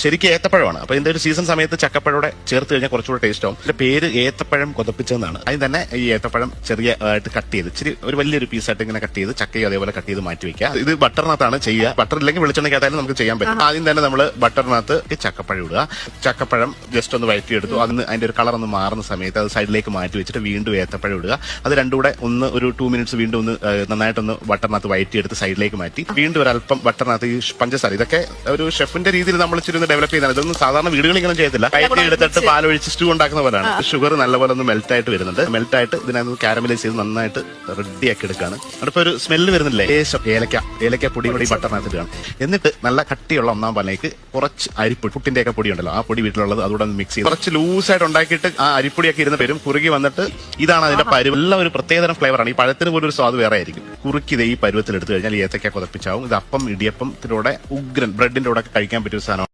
ശരിക്കും ഏത്തപ്പഴമാണ്. അപ്പൊ ഇതിന്റെ ഒരു സീസൺ സമയത്ത് ചക്കപ്പഴോടെ ചേർത്ത് കഴിഞ്ഞാൽ കുറച്ചുകൂടെ ടേസ്റ്റ് ആവും. ഇതിന്റെ പേര് ഏത്തപ്പഴം കൊതപ്പിച്ചതെന്നാണ്. അതിന് തന്നെ ഈ ഏത്തപ്പഴം ചെറിയ ആയിട്ട് കട്ട് ചെയ്ത് ഇച്ചിരി ഒരു വലിയൊരു പീസായിട്ട് ഇങ്ങനെ കട്ട് ചെയ്ത് ചക്കയും അതേപോലെ കട്ട് ചെയ്ത് മാറ്റി വെക്കുക. ഇത് ബട്ടറിനകത്താണ് ചെയ്യുക. ബട്ടർ ഇല്ലെങ്കിൽ വെളിച്ചെണ്ണയ്ക്കകത്തായാലും നമുക്ക് ചെയ്യാൻ പറ്റും. ആദ്യം തന്നെ നമ്മൾ ബട്ടറിനകത്ത് ചക്കപ്പഴം ഇടുക. ചക്കപ്പഴം ജസ്റ്റ് ഒന്ന് വഴറ്റിയെടുത്തു. അതിന്റെ ഒരു കളർ ഒന്ന് മാറുന്ന സമയത്ത് അത് സൈഡിലേക്ക് മാറ്റി വെച്ചിട്ട് വീണ്ടും ഏത്തപ്പഴം ഇടുക. അത് രണ്ടും കൂടെ ഒരു 2 മിനിറ്റ്സ് വീണ്ടും ഒന്ന് നന്നായിട്ടൊന്ന് ബട്ടറിനകത്ത് വഴറ്റിയെടുത്ത് സൈഡിലേക്ക് മാറ്റി വീണ്ടും ഒരു അല്പം ബട്ടറിനകത്ത് ഈ പഞ്ചസാര, ഇതൊക്കെ ഒരു ഷെഫിന്റെ രീതിയിൽ നമ്മൾ ഇച്ചിരി ഡെവലപ്പ് ചെയ്താണ്. ഇതൊന്നും സാധാരണ വീടുകളിൽ ഇങ്ങനെ ചെയ്യത്തില്ല. കയറ്റി എടുത്തിട്ട് പാലൊഴിച്ച് സ്റ്റൂ ഉണ്ടാക്കുന്ന പോലെയാണ്. ഷുഗർ നല്ലപോലെ ഒന്ന് മെൽറ്റ് ആയിട്ട് വരുന്നുണ്ട്. മെൽറ്റ് ആയിട്ട് ഇതിനകത്ത് കാരമലൈസ് ചെയ്ത് നന്നായിട്ട് റെഡിയാക്കി എടുക്കുകയാണ്. അടുപ്പം ഒരു സ്മെല്ല് വരുന്നില്ലേ, ലേശം ഏലക്ക പൊടി കൂടി ബട്ടറിനകത്ത് ഇടുകയാണ്. എന്നിട്ട് നല്ല കട്ടിയുള്ള ഒന്നാം പാലിലേക്ക് കുറച്ച് അരിപ്പൊടി, പുട്ടിന്റെ ഒക്കെ പൊടി ഉണ്ടല്ലോ, ആ പൊടി വീട്ടിലുള്ളത് അതുകൂടെ മിക്സ് ചെയ്ത് കുറച്ച് ലൂസായിട്ട് ഉണ്ടാക്കിയിട്ട് ആ അരിപ്പൊടിയൊക്കെ ഇരുന്ന് വരും. കുറുകി വന്നിട്ട് ഇതാണ് അതിന്റെ പരുവ്. എല്ലാം ഒരു പ്രത്യേകതരം ഫ്ലേവറാണ്. ഈ പഴത്തിന് പോലും ഒരു സ്വാദ് വേറെ ആയിരിക്കും. കുറുക്കി ഈ പരുവത്തിൽ എടുത്തു കഴിഞ്ഞാൽ ഏത്തക്ക കൊതപ്പിച്ചാവും. ഇത് അപ്പം ഇടിയപ്പത്തിലൂടെ ഉഗ്രൻ ബ്രെഡിന്റെ കൂടെ കഴിക്കാൻ പറ്റിയ സാധനം.